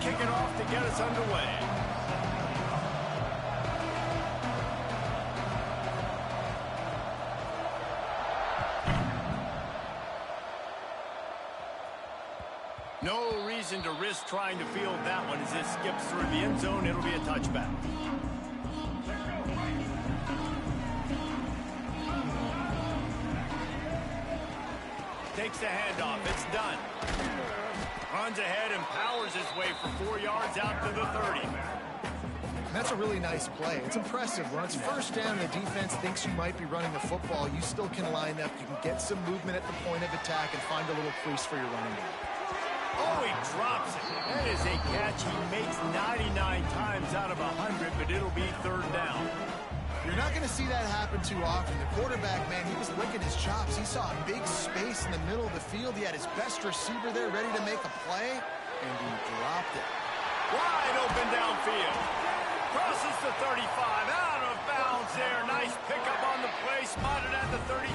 kick it off to get us underway. No reason to risk trying to field that one as it skips through the end zone. It'll be a touchback. Takes the handoff. It's done. Runs ahead and powers his way for 4 yards out to the 30. That's a really nice play. It's impressive. When it's first down, the defense thinks you might be running the football. You still can line up. You can get some movement at the point of attack and find a little crease for your running back. Oh, he drops it. That is a catch he makes 99 times out of 100, but it'll be third down. You're not going to see that happen too often. The quarterback, man, he was licking his chops. He saw a big space in the middle of the field. He had his best receiver there ready to make a play, and he dropped it. Wide open downfield. Crosses the 35, out of bounds there. Nice pickup on the play, spotted at the 32.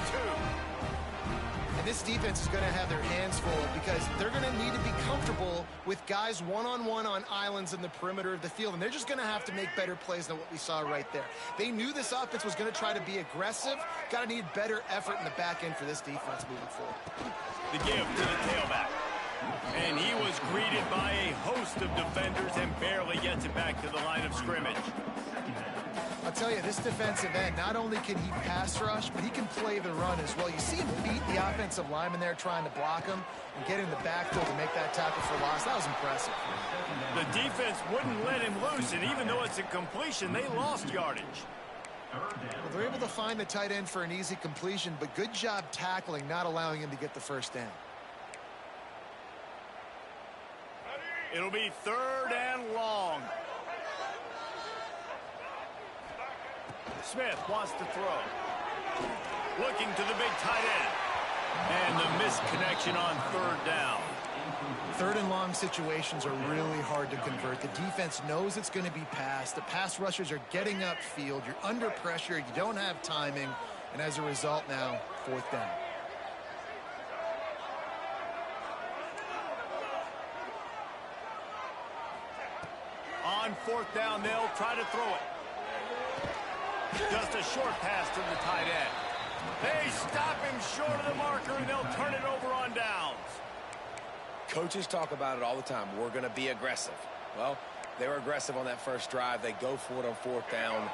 And this defense is going to have their hands full because they're going to need to be comfortable with guys one-on-one on islands in the perimeter of the field, and they're just going to have to make better plays than what we saw right there. They knew this offense was going to try to be aggressive. Got to need better effort in the back end for this defense moving forward. The give to the tailback. And he was greeted by a host of defenders and barely gets it back to the line of scrimmage. I'll tell you, this defensive end, not only can he pass rush, but he can play the run as well. You see him beat the offensive lineman there trying to block him and get in the backfield to make that tackle for loss. That was impressive. The defense wouldn't let him loose, and even though it's a completion, they lost yardage. Well, they're able to find the tight end for an easy completion, but good job tackling, not allowing him to get the first down. It'll be third and long. Smith wants to throw. Looking to the big tight end. And the misconnection on third down. Third and long situations are really hard to convert. The defense knows it's going to be passed. The pass rushers are getting upfield. You're under pressure. You don't have timing. And as a result now, fourth down. On fourth down, they'll try to throw it. Just a short pass to the tight end. They stop him short of the marker, and they'll turn it over on downs. Coaches talk about it all the time. We're going to be aggressive. Well, they were aggressive on that first drive. They go for it on fourth down.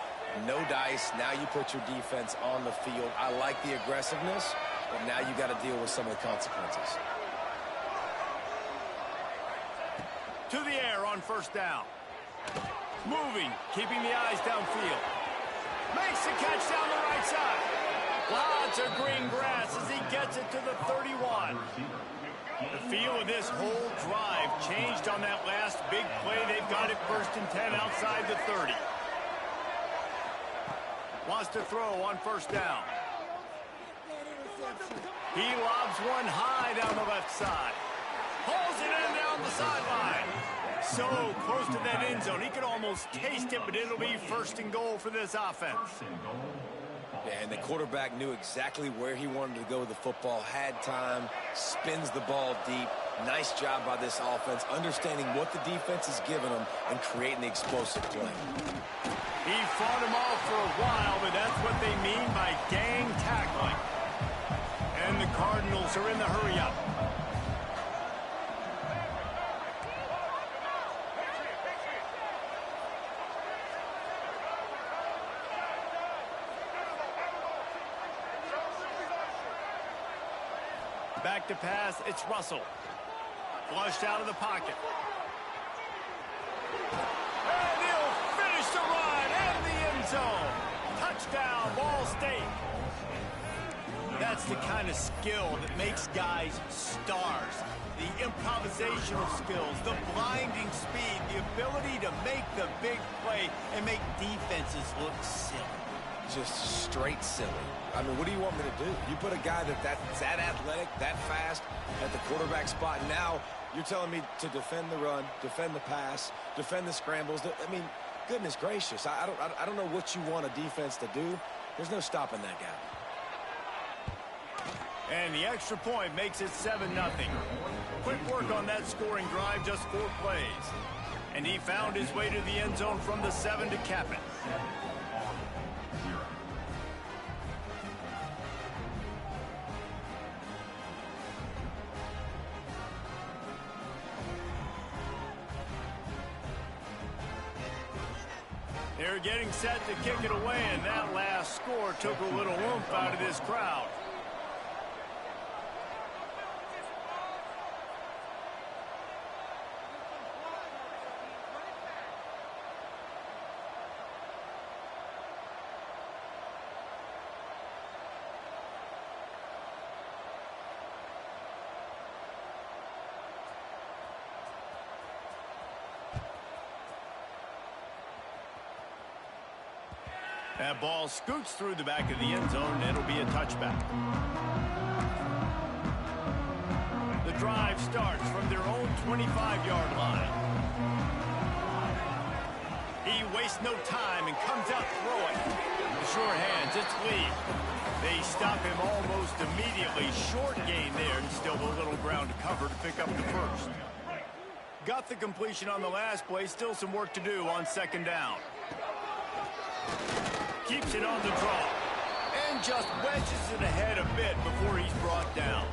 No dice. Now you put your defense on the field. I like the aggressiveness, but now you got to deal with some of the consequences. To the air on first down. Moving, keeping the eyes downfield. Makes the catch down the right side. Lots of green grass as he gets it to the 31. The feel of this whole drive changed on that last big play. They've got it first and 10 outside the 30. Wants to throw on first down. He lobs one high down the left side. Pulls it in down the sideline. So close to that end zone. He could almost taste it, but it'll be first and goal for this offense. Yeah, and the quarterback knew exactly where he wanted to go with the football, had time, spins the ball deep. Nice job by this offense, understanding what the defense is giving them and creating the explosive play. He fought him off for a while, but that's what they mean by gang tackling. And the Cardinals are in the hurry-up. Back to pass, it's Russell. Flushed out of the pocket. And he'll finish the run and the end zone. Touchdown, Ball State. That's the kind of skill that makes guys stars. The improvisational skills, the blinding speed, the ability to make the big play and make defenses look silly. Just straight silly. I mean, what do you want me to do? You put a guy that's that athletic, that fast at the quarterback spot. Now you're telling me to defend the run, defend the pass, defend the scrambles. I mean, goodness gracious. I don't know what you want a defense to do. There's no stopping that guy. And the extra point makes it 7-0. Quick work on that scoring drive, just 4 plays. And he found his way to the end zone from the 7 to cap it. They're getting set to kick it away, and that last score took a little oomph out of this crowd. That ball scoots through the back of the end zone, and it'll be a touchback. The drive starts from their own 25-yard line. He wastes no time and comes out throwing. The sure hands, it's Lee. They stop him almost immediately. Short gain there, and still a little ground to cover to pick up the first. Got the completion on the last play. Still some work to do on second down. Keeps it on the draw. And just wedges it ahead a bit before he's brought down.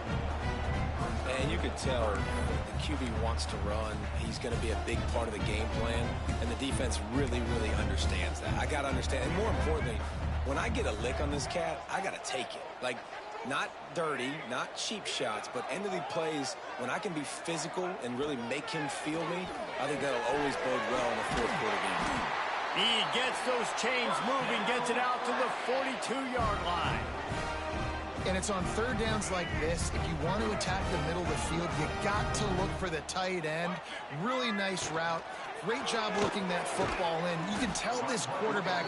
And you could tell the QB wants to run. He's going to be a big part of the game plan. And the defense really, really understands that. I got to understand. And more importantly, when I get a lick on this cat, I got to take it. Like, not dirty, not cheap shots, but end of the plays, when I can be physical and really make him feel me, I think that'll always bode well in the fourth quarter game. He gets those chains moving, gets it out to the 42-yard line. And it's on third downs like this. If you want to attack the middle of the field, you got to look for the tight end. Really nice route. Great job looking that football in. You can tell this quarterback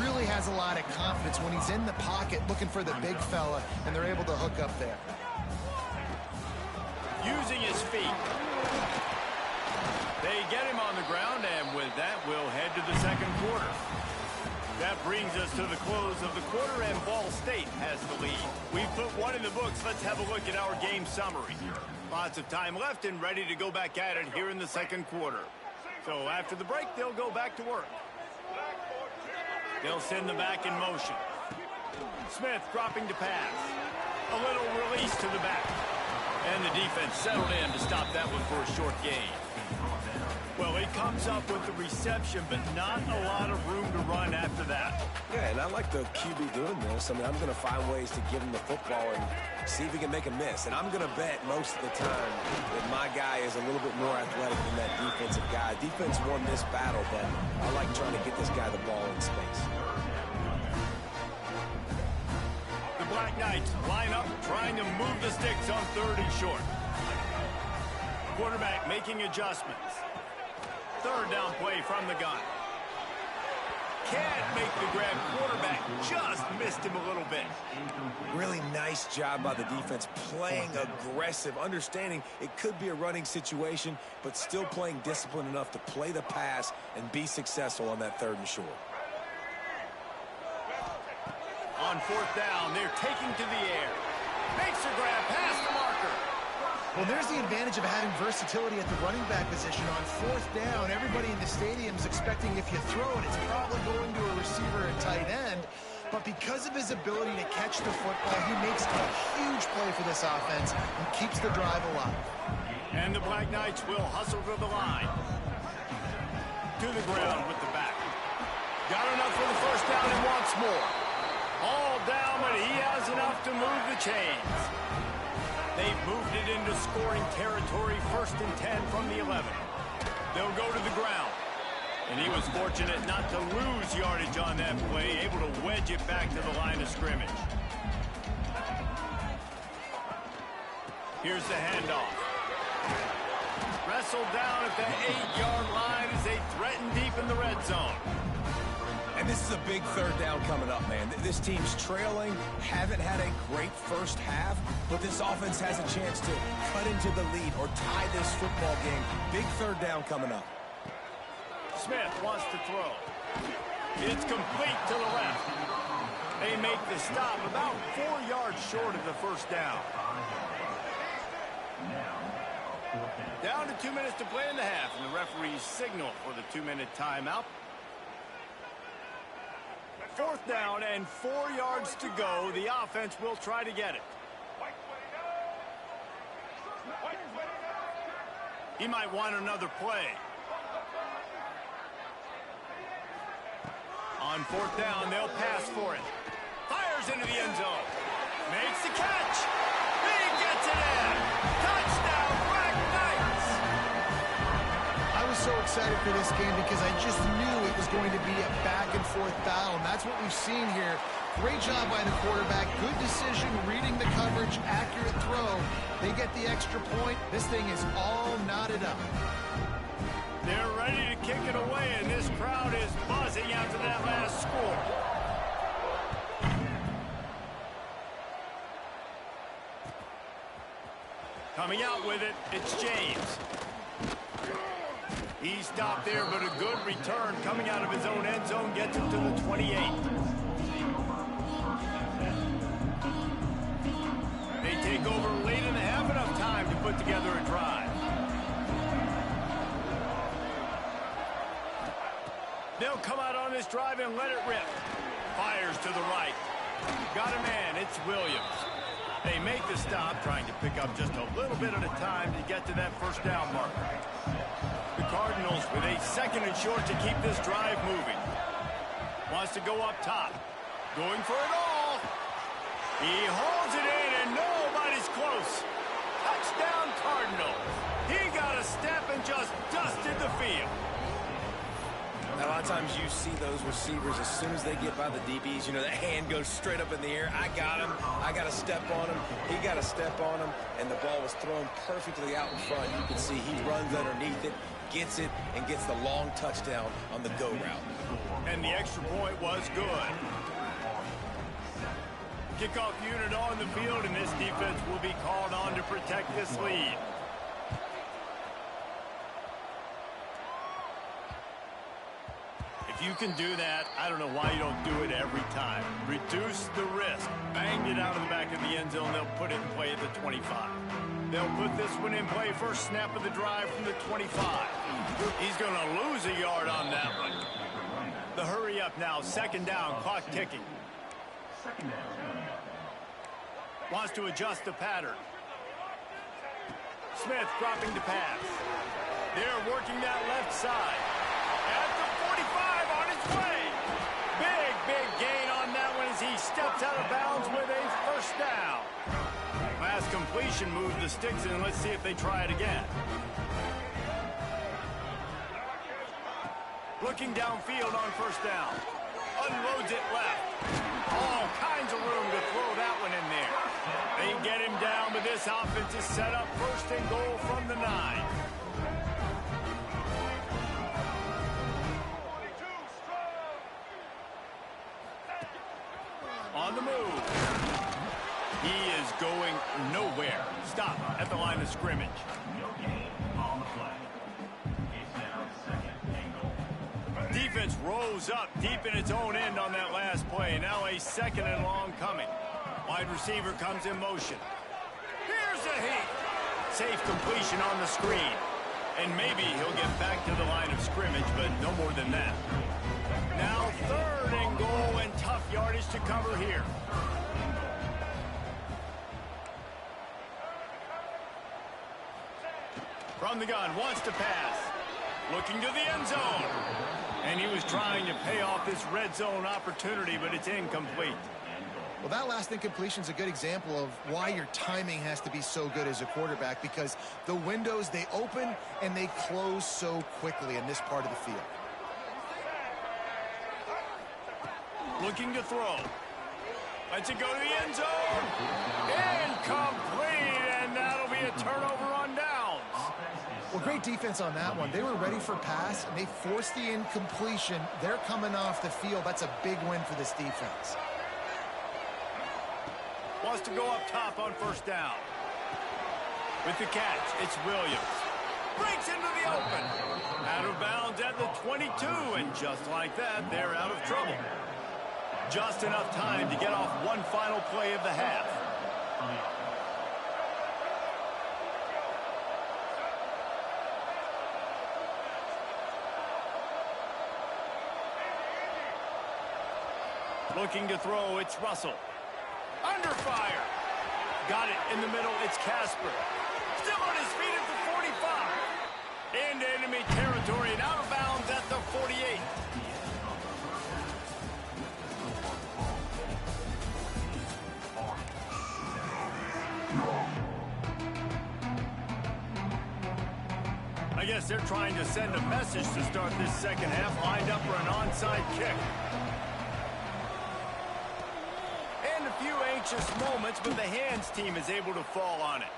really has a lot of confidence when he's in the pocket looking for the big fella, and they're able to hook up there. Using his feet. They get him on the ground, and with that, we'll head to the second quarter. That brings us to the close of the quarter, and Ball State has the lead. We've put one in the books. Let's have a look at our game summary. Lots of time left and ready to go back at it here in the second quarter. So after the break, they'll go back to work. They'll send the back in motion. Smith dropping to pass. A little release to the back. And the defense settled in to stop that one for a short gain. Well, he comes up with the reception, but not a lot of room to run after that. Yeah, and I like the QB doing this. I mean, I'm going to find ways to give him the football and see if he can make a miss. And I'm going to bet most of the time that my guy is a little bit more athletic than that defensive guy. Defense won this battle, but I like trying to get this guy the ball in space. The Black Knights line up, trying to move the sticks on third and short. Quarterback making adjustments. Third down play from the gun. Can't make the grab. Quarterback just missed him a little bit. Really nice job by the defense, playing aggressive, understanding it could be a running situation, but still playing disciplined enough to play the pass and be successful on that third and short. On fourth down, they're taking to the air. Makes a grab past the marker. Well, there's the advantage of having versatility at the running back position. On fourth down, everybody in the stadium is expecting if you throw it, it's probably going to a receiver at tight end. But because of his ability to catch the football, he makes a huge play for this offense and keeps the drive alive. And the Black Knights will hustle to the line. To the ground with the back. Got enough for the first down and wants more. All down, but he has enough to move the chains. They've moved it into scoring territory, 1st and 10 from the 11. They'll go to the ground. And he was fortunate not to lose yardage on that play, able to wedge it back to the line of scrimmage. Here's the handoff. Wrestled down at the 8-yard line as they threaten deep in the red zone. And this is a big third down coming up, man. This team's trailing, haven't had a great first half, but this offense has a chance to cut into the lead or tie this football game. Big third down coming up. Smith wants to throw. It's complete to the left. They make the stop about 4 yards short of the first down. Down to 2 minutes to play in the half, and the referee's signal for the 2-minute timeout. 4th down and 4 yards to go. The offense will try to get it. He might want another play. On 4th down, they'll pass for it. Fires into the end zone. Makes the catch. He gets it in. Touchdown, Black Knights. I was so excited for this game because I just knew it was going to be a back-and-forth battle, and that's what we've seen here. Great job by the quarterback. Good decision, reading the coverage, accurate throw. They get the extra point. This thing is all knotted up. They're ready to kick it away, and this crowd is buzzing after that last score. Coming out with it, it's James. He stopped there, but a good return coming out of his own end zone gets him to the 28. They take over late and have enough time to put together a drive. They'll come out on this drive and let it rip. Fires to the right. Got a man, it's Williams. They make the stop, trying to pick up just a little bit at a time to get to that 1st down marker. The Cardinals with a 2nd and short to keep this drive moving. Wants to go up top. Going for it all. He holds it in and nobody's close. Touchdown Cardinals. He got a step and just dusted the field. Now, a lot of times you see those receivers, as soon as they get by the DBs, you know, that hand goes straight up in the air. I got him. I got to step on him. He got to step on him, and the ball was thrown perfectly out in front. You can see he runs underneath it, gets it, and gets the long touchdown on the go route. And the extra point was good. Kickoff unit on the field, and this defense will be called on to protect this lead. If you can do that, I don't know why you don't do it every time. Reduce the risk. Banged it out of the back of the end zone. They'll put it in play at the 25. They'll put this one in play first snap of the drive from the 25. He's going to lose a yard on that one. The hurry up now. 2nd down. Clock ticking. Wants to adjust the pattern. Smith dropping to pass. They're working that left side. At the 45 on his way. Big gain on that one as he steps out of bounds with a 1st down. Last completion moved the sticks in. Let's see if they try it again. Looking downfield on 1st down. Unloads it left. All kinds of room to throw that one in there. They get him down, but this offense is set up 1st and goal from the 9. On the move. He is going nowhere. Stop at the line of scrimmage. Defense rolls up deep in its own end on that last play. Now a 2nd and long coming. Wide receiver comes in motion. Here's a heat. Safe completion on the screen. And maybe he'll get back to the line of scrimmage, but no more than that. Now 3rd and goal and tough yardage to cover here. From the gun, wants to pass. Looking to the end zone. And he was trying to pay off this red zone opportunity, but it's incomplete. Well, that last incompletion is a good example of why your timing has to be so good as a quarterback, because the windows, they open and they close so quickly in this part of the field. Looking to throw. Lets it go to the end zone. Incomplete, and that'll be a turnover on downs. Well, great defense on that one. They were ready for pass, and they forced the incompletion. They're coming off the field. That's a big win for this defense. Wants to go up top on 1st down. With the catch, it's Williams. Breaks into the open. Out of bounds at the 22, and just like that, they're out of trouble. Just enough time to get off one final play of the half. Looking to throw, it's Russell. Under fire. Got it in the middle, it's Casper. Still on his feet at the 45. Into enemy territory and out of bounds at the 48. I guess they're trying to send a message to start this second half, lined up for an onside kick. And a few anxious moments, but the hands team is able to fall on it.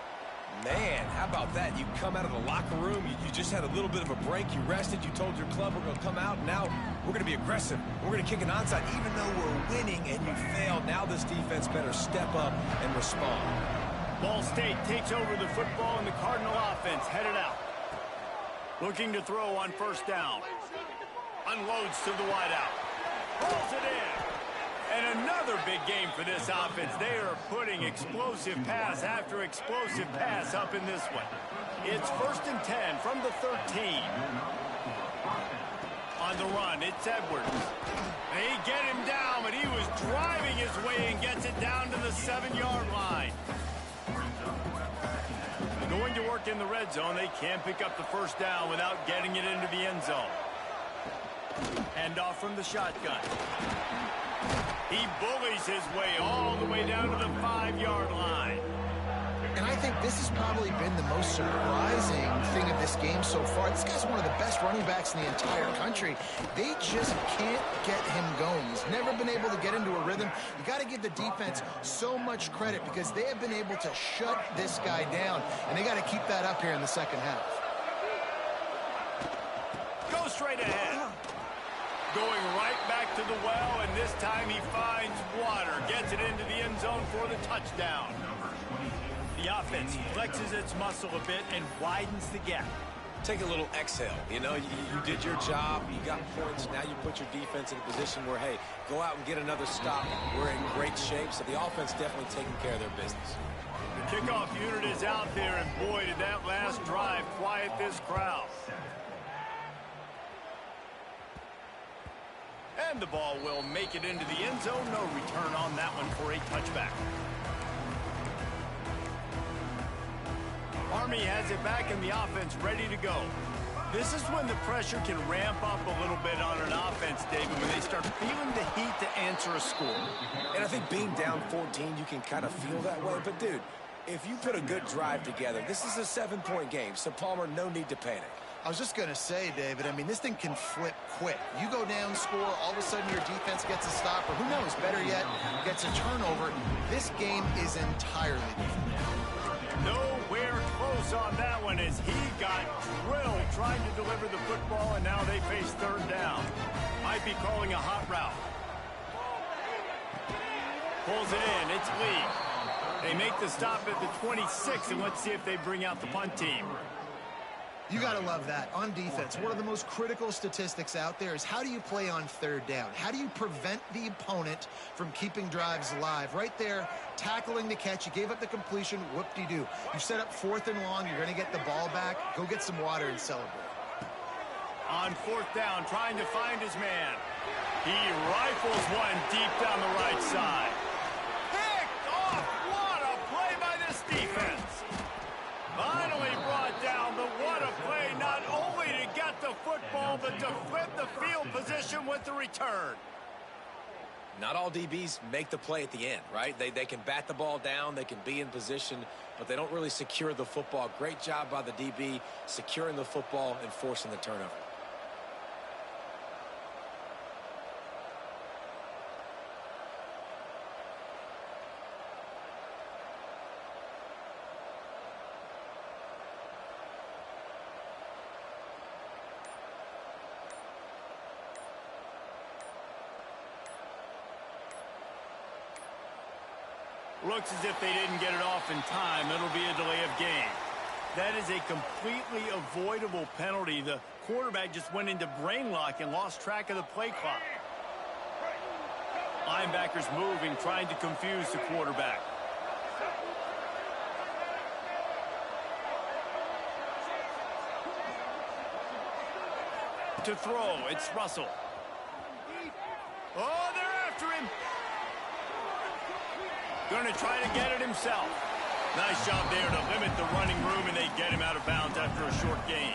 Man, how about that? You come out of the locker room, you just had a little bit of a break, you rested, you told your club we're going to come out, and now we're going to be aggressive. We're going to kick an onside, even though we're winning and you failed. Now this defense better step up and respond. Ball State takes over the football, and the Cardinal offense headed out. Looking to throw on first down. Unloads to the wideout. Rolls it in. And another big game for this offense. They are putting explosive pass after explosive pass up in this one. It's 1st and 10 from the 13. On the run, it's Edwards. They get him down, but he was driving his way and gets it down to the 7-yard line. Going to work in the red zone. They can't pick up the first down without getting it into the end zone. Hand off from the shotgun. He bullies his way all the way down to the 5-yard line. And I think this has probably been the most surprising thing of this game so far. This guy's one of the best running backs in the entire country. They just can't get him going. He's never been able to get into a rhythm. You got to give the defense so much credit because they have been able to shut this guy down, and they got to keep that up here in the second half. Go straight ahead. Going right back to the well, and this time he finds water. Gets it into the end zone for the touchdown. The offense flexes its muscle a bit and widens the gap. Take a little exhale. You know, you did your job. You got points. Now you put your defense in a position where, hey, go out and get another stop. We're in great shape, so the offense definitely taking care of their business. The kickoff unit is out there, and boy, did that last drive quiet this crowd. And the ball will make it into the end zone. No return on that one for a touchback. Army has it back and the offense ready to go. This is when the pressure can ramp up a little bit on an offense, David, when they start feeling the heat to answer a score. And I think being down 14, you can kind of feel that way. But, dude, if you put a good drive together, this is a 7-point game. So, Palmer, no need to panic. I was just going to say, David, I mean, this thing can flip quick. You go down, score, all of a sudden your defense gets a stop, or who knows, better yet, gets a turnover. This game is entirely different. Nowhere close on that one as he got drilled trying to deliver the football, and now they face third down. Might be calling a hot route. Pulls it in. It's Lee. They make the stop at the 26, and let's see if they bring out the punt team. You got to love that. On defense, one of the most critical statistics out there is how do you play on third down? How do you prevent the opponent from keeping drives alive? Right there, tackling the catch. You gave up the completion. Whoop-de-doo. You set up 4th and long. You're going to get the ball back. Go get some water and celebrate. On 4th down, trying to find his man. He rifles one deep down the right side. Picked off. What a play by this defense. Finally brought down, but what a play, not only to get the football, but to flip the field position with the return. Not all DBs make the play at the end, right? They can bat the ball down, they can be in position, but they don't really secure the football. Great job by the DB securing the football and forcing the turnover. Looks as if they didn't get it off in time. It'll be a delay of game. That is a completely avoidable penalty. The quarterback just went into brain lock and lost track of the play clock. Linebackers moving, trying to confuse the quarterback. To throw, it's Russell. Oh, they're after him. Going to try to get it himself. Nice job there to limit the running room, and they get him out of bounds after a short gain.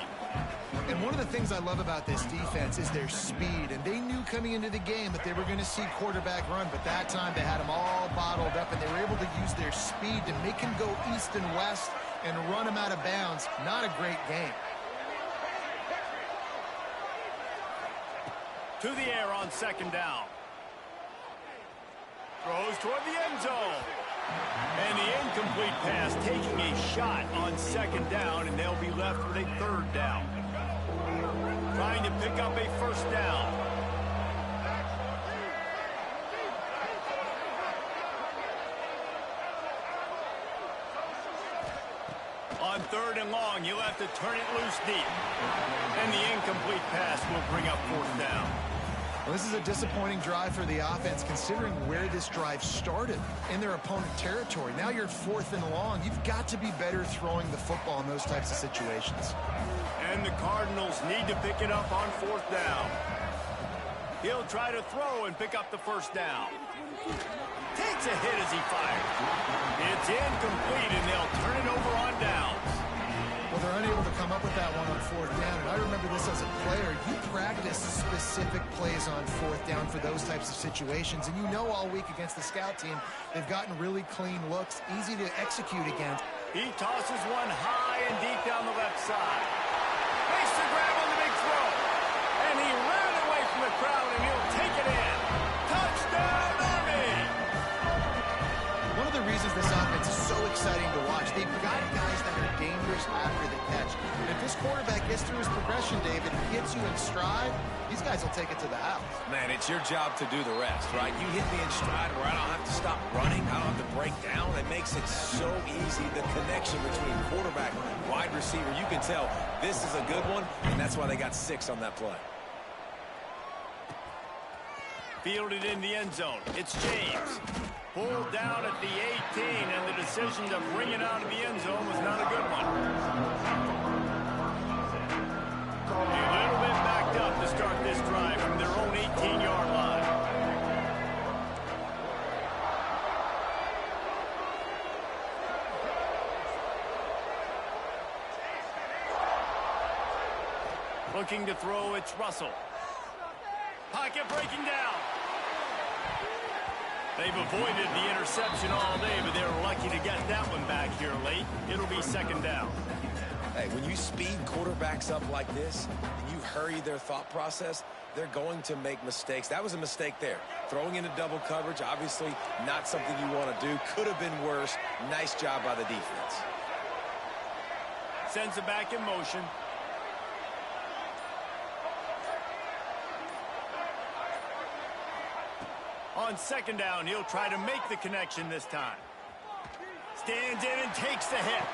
And one of the things I love about this defense is their speed. And they knew coming into the game that they were going to see quarterback run. But that time they had him all bottled up, and they were able to use their speed to make him go east and west and run him out of bounds. Not a great game. To the air on second down. Throws toward the end zone. And the incomplete pass taking a shot on second down, and they'll be left with a third down. Trying to pick up a first down. On third and long, you'll have to turn it loose deep. And the incomplete pass will bring up fourth down. Well, this is a disappointing drive for the offense, considering where this drive started, in their opponent territory. Now you're fourth and long. You've got to be better throwing the football in those types of situations. And the Cardinals need to pick it up on fourth down. He'll try to throw and pick up the first down. Takes a hit as he fires. It's incomplete, and they'll turn it over on downs. Well, they're unable to come up with that one on fourth down. And I remember this as a player. You practice specific plays on fourth down for those types of situations. And you know all week against the scout team, they've gotten really clean looks, easy to execute against. He tosses one high and deep down the left side. Makes the grab on the big throw. And he ran away from the crowd, and he'll take it in. Touchdown, Army! One of the reasons this offense is so exciting to watch, they've got guys that are dangerous after the catch. And if this quarterback gets through his progression, David, and gets you in stride, these guys will take it to the house. Man, it's your job to do the rest, right? You hit me in stride where I don't have to stop running. I don't have to break down. It makes it so easy, the connection between quarterback and wide receiver. You can tell this is a good one, and that's why they got 6 on that play. Fielded in the end zone. It's James. Pulled down at the 18, and the decision to bring it out of the end zone was not a good one. A little bit backed up to start this drive from their own 18-yard line. Looking to throw, it's Russell. Pocket breaking down. They've avoided the interception all day, but they're lucky to get that one back here late. It'll be second down. Hey, when you speed quarterbacks up like this, and you hurry their thought process, they're going to make mistakes. That was a mistake there. Throwing into double coverage, obviously not something you want to do. Could have been worse. Nice job by the defense. Sends it back in motion. On second down, he'll try to make the connection this time. Stands in and takes the hit.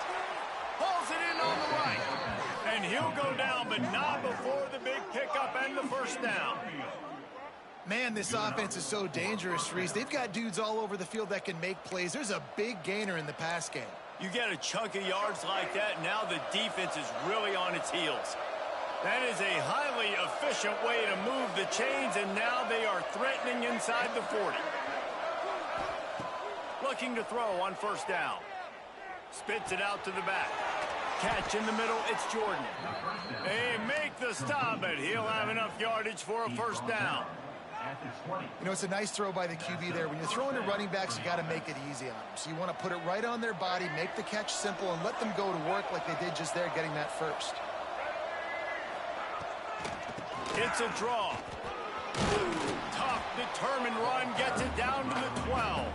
Pulls it in on the right. And he'll go down, but not before the big pickup and the first down. Man, this offense is so dangerous, Reese. They've got dudes all over the field that can make plays. There's a big gainer in the pass game. You get a chunk of yards like that, now the defense is really on its heels. That is a highly efficient way to move the chains, and now they are threatening inside the 40. Looking to throw on first down. Spits it out to the back. Catch in the middle, it's Jordan. They make the stop, but he'll have enough yardage for a first down. You know, it's a nice throw by the QB there. When you're throwing to running backs, you got to make it easy on them. So you want to put it right on their body, make the catch simple, and let them go to work like they did just there, getting that first. It's a draw. Tough, determined run, gets it down to the 12.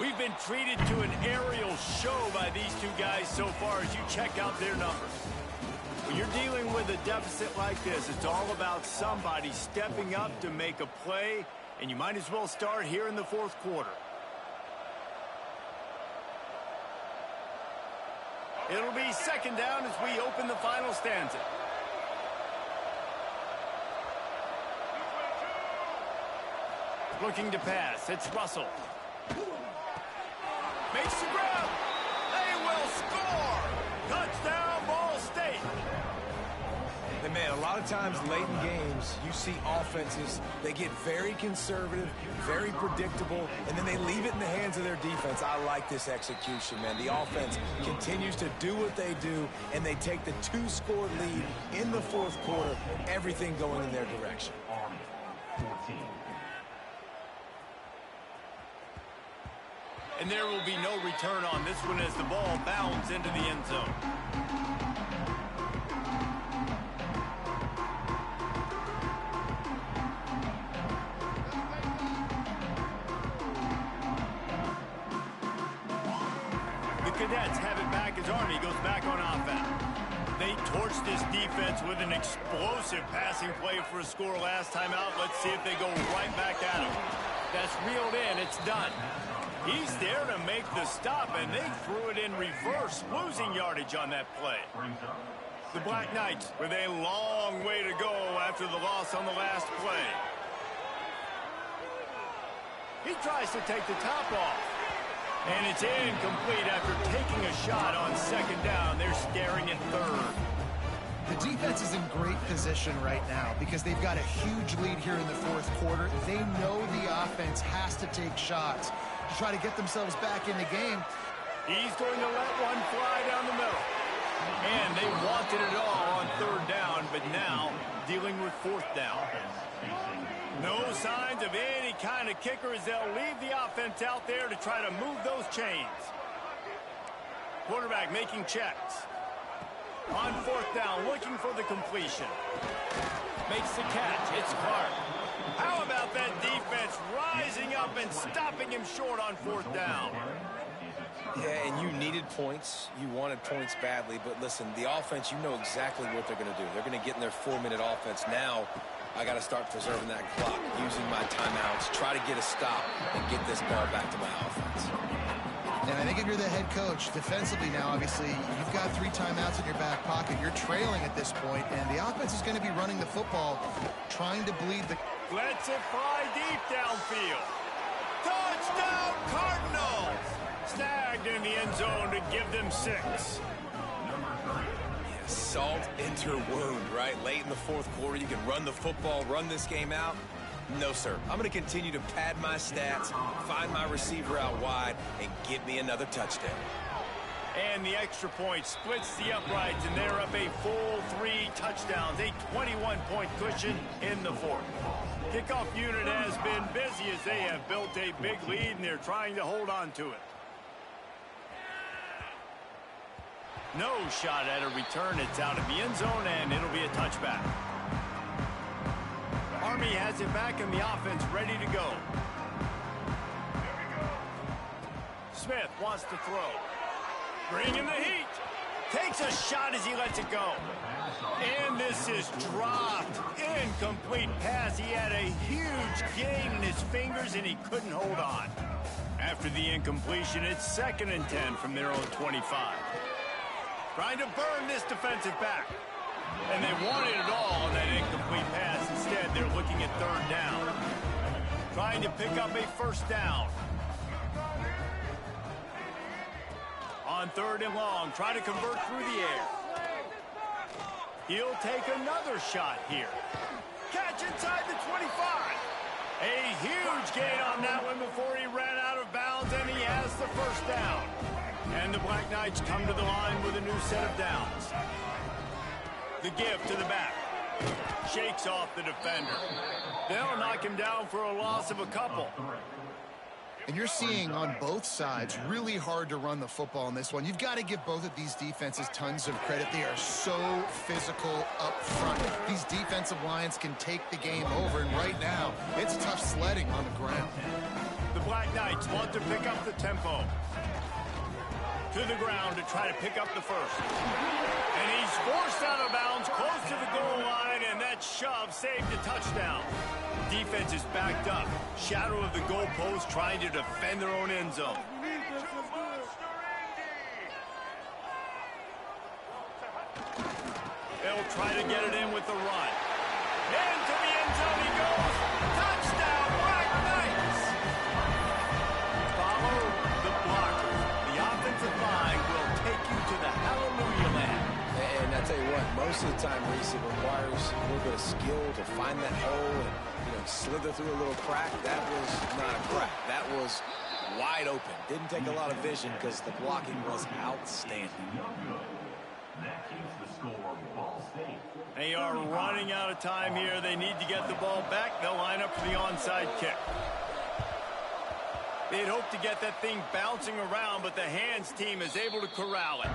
We've been treated to an aerial show by these two guys so far as you check out their numbers. When you're dealing with a deficit like this, it's all about somebody stepping up to make a play, and you might as well start here in the fourth quarter. It'll be second down as we open the final stanza. Looking to pass, it's Russell. Makes the grab. They will score. Touchdown, Ball State. times late in games, you see offenses, they get very conservative, very predictable, and then they leave it in the hands of their defense. I like this execution, man. The offense continues to do what they do, and they take the 2-score lead in the fourth quarter, everything going in their direction. And there will be no return on this one as the ball bounds into the end zone. The Cadets have it back as Army goes back on offense. They torched this defense with an explosive passing play for a score last time out. Let's see if they go right back at him. That's reeled in. It's done. He's there to make the stop, and they threw it in reverse, losing yardage on that play. The Black Knights with a long way to go after the loss on the last play. He tries to take the top off. And it's incomplete after taking a shot on second down. They're staring at third. The defense is in great position right now because they've got a huge lead here in the fourth quarter. They know the offense has to take shots to try to get themselves back in the game. He's going to let one fly down the middle. And they wanted it all on third down, but now dealing with fourth down. No signs of any kind of kicker as they'll leave the offense out there to try to move those chains. Quarterback making checks. On fourth down, looking for the completion. Makes the catch. It's Clark. How about that defense rising up and stopping him short on fourth down? Yeah, and you needed points. You wanted points badly. But listen, the offense, you know exactly what they're going to do. They're going to get in their 4-minute offense. Now, I got to start preserving that clock, using my timeouts, try to get a stop, and get this ball back to my offense. And I think if you're the head coach, defensively now, obviously, you've got 3 timeouts in your back pocket. You're trailing at this point, and the offense is going to be running the football, trying to bleed the... Lets it fly deep downfield. Touchdown, Cardinals! Snagged in the end zone to give them 6. Yeah, salt into wound, right? Late in the fourth quarter, you can run the football, run this game out. No, sir. I'm going to continue to pad my stats, find my receiver out wide, and get me another touchdown. And the extra point splits the uprights, and they're up a full 3 touchdowns, a 21-point cushion in the fourth. Kickoff unit has been busy as they have built a big lead, and they're trying to hold on to it. No shot at a return. It's out of the end zone, and it'll be a touchback. Army has it back in the offense, ready to go. Smith wants to throw. Bringing the heat. Takes a shot as he lets it go. And this is dropped. Incomplete pass. He had a huge gain in his fingers, and he couldn't hold on. After the incompletion, it's 2nd and 10 from their own 25. Trying to burn this defensive back. And they wanted it all on that incomplete pass. Instead, they're looking at third down. Trying to pick up a first down. On 3rd and long, try to convert through the air. He'll take another shot here. Catch inside the 25. A huge gain on that one before he ran out of bounds, and he has the first down. And the Black Knights come to the line with a new set of downs. The give to the back. Shakes off the defender. They'll knock him down for a loss of a couple. And you're seeing on both sides really hard to run the football in this one. You've got to give both of these defenses tons of credit. They are so physical up front. These defensive lines can take the game over, and right now, it's tough sledding on the ground. The Black Knights want to pick up the tempo. To the ground to try to pick up the first. And he's forced out of bounds close to the goal line, and that shove saved a touchdown. Defense is backed up. Shadow of the goalpost trying to defend their own end zone. They'll try to get it in with the run. Into the end zone he goes. Touchdown, Black Knights! Follow the blocker. The offensive line will take you to the hallelujah land. And I tell you what, most of the time, Reese, it requires a little bit of skill to find that hole and, slither through a little crack. That was not a crack. That was wide open. Didn't take a lot of vision because the blocking was outstanding. They are running out of time here. They need to get the ball back. They'll line up for the onside kick. They'd hoped to get that thing bouncing around, but the hands team is able to corral it.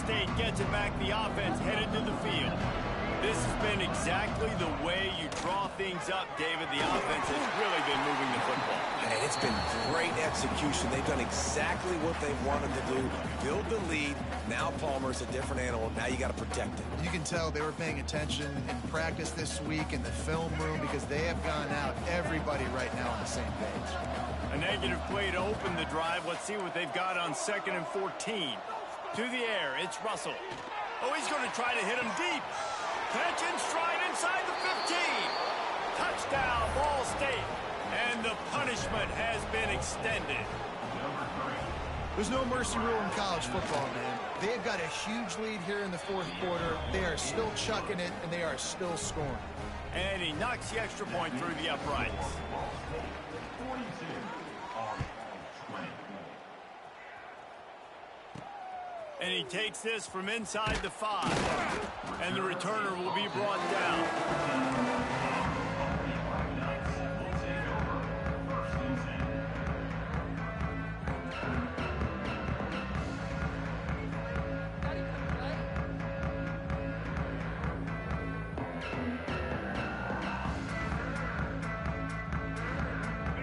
State gets it back. The offense headed to the field. This has been exactly the way you draw things up, David. The offense has really been moving the football. And it's been great execution. They've done exactly what they've wanted to do. Build the lead. Now Palmer's a different animal. Now you got to protect it. You can tell they were paying attention in practice this week in the film room because they have gone out, everybody right now on the same page. A negative play to open the drive. Let's see what they've got on 2nd and 14. To the air, it's Russell. Oh, he's going to try to hit him deep. Catch and stride inside the 15. Touchdown, Ball State. And the punishment has been extended. There's no mercy rule in college football, man. They've got a huge lead here in the 4th quarter. They are still chucking it, and they are still scoring. And he knocks the extra point through the uprights. And he takes this from inside the 5. And the returner will be brought down.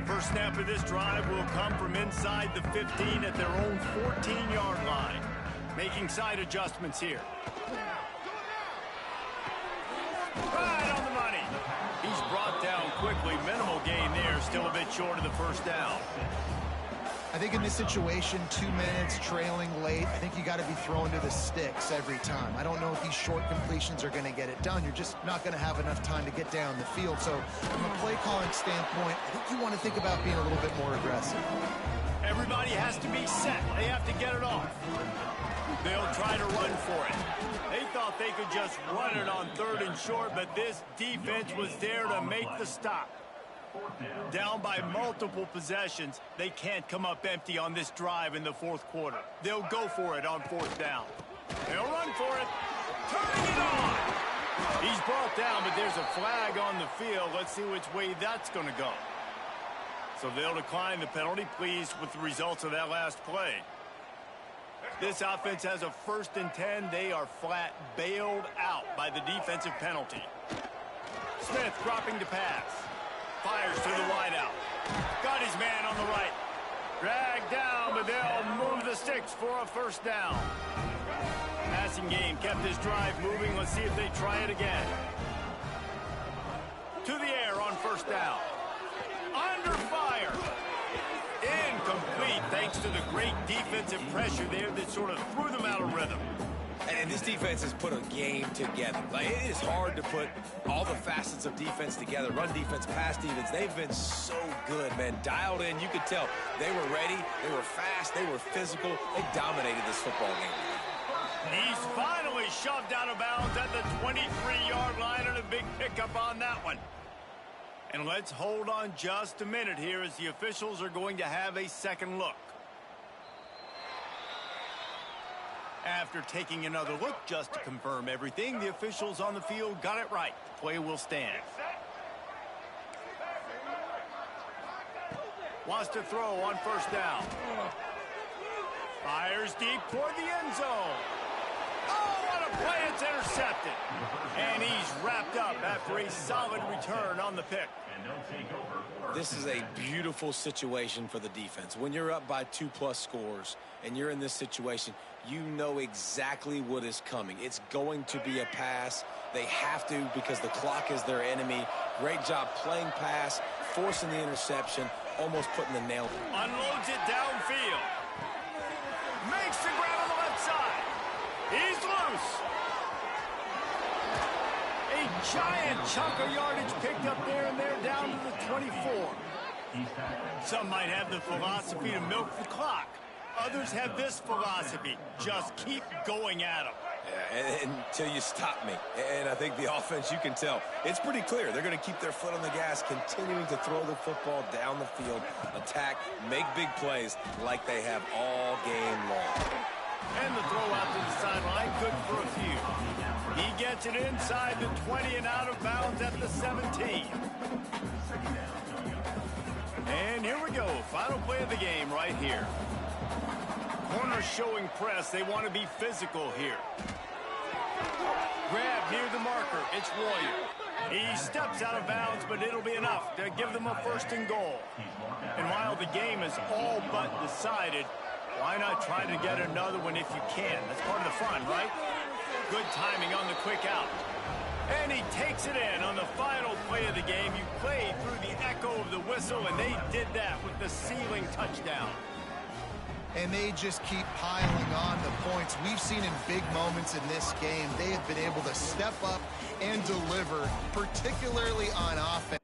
First snap of this drive will come from inside the 15 at their own 14-yard line. Making side adjustments here. Right on the money. He's brought down quickly. Minimal gain there. Still a bit short of the first down. I think in this situation, 2 minutes, trailing late, I think you got to be throwing to the sticks every time. I don't know if these short completions are going to get it done. You're just not going to have enough time to get down the field. So from a play calling standpoint, I think you want to think about being a little bit more aggressive. Everybody has to be set. They have to get it off. They'll try to run for it. They thought they could just run it on 3rd and short, but this defense was there to make the stop. Down by multiple possessions, they can't come up empty on this drive in the 4th quarter. They'll go for it on 4th down. They'll run for it. Turning it on. He's brought down, but there's a flag on the field. Let's see which way that's going to go. So they'll decline the penalty, pleased with the results of that last play. This offense has a 1st and 10. They are flat bailed out by the defensive penalty. Smith dropping to pass. Fires to the wideout. Got his man on the right. Dragged down, but they'll move the sticks for a 1st down. Passing game kept this drive moving. Let's see if they try it again. To the air on 1st down. Under fire. Incomplete, thanks to the great defensive pressure there that sort of threw them out of rhythm. And this defense has put a game together. Like, it is hard to put all the facets of defense together. Run defense, pass defense. They've been so good, man. Dialed in. You could tell they were ready. They were fast. They were physical. They dominated this football game. He's finally shoved out of bounds at the 23-yard line, and a big pickup on that one. And let's hold on just a minute here as the officials are going to have a second look. After taking another look just to confirm everything, the officials on the field got it right. The play will stand. Wants to throw on 1st down. Fires deep toward the end zone. Oh, what a play. It's intercepted. And he's wrapped up after a solid return on the pick. This is a beautiful situation for the defense. When you're up by 2+ scores and you're in this situation, you know exactly what is coming. It's going to be a pass. They have to because the clock is their enemy. Great job playing pass, forcing the interception, almost putting the nail. Unloads it downfield. Makes the grab on the side. He's loose. A giant chunk of yardage picked up there, and they're down to the 24. Some might have the philosophy to milk the clock. Others have this philosophy: just keep going at them. Yeah, until you stop me. And I think the offense, you can tell, it's pretty clear. They're going to keep their foot on the gas, continuing to throw the football down the field, attack, make big plays like they have all game long. And the throw out to the sideline, good for a few. He gets it inside the 20 and out of bounds at the 17. And here we go, final play of the game right here. Corners showing press. They want to be physical here. Grab near the marker. It's Warrior. He steps out of bounds, but it'll be enough to give them a 1st and goal. And while the game is all but decided, why not try to get another one if you can? That's part of the fun, right? Good timing on the quick out. And he takes it in on the final play of the game. You played through the echo of the whistle, and they did that with the ceiling touchdown. And they just keep piling on the points. We've seen in big moments in this game, they have been able to step up and deliver, particularly on offense.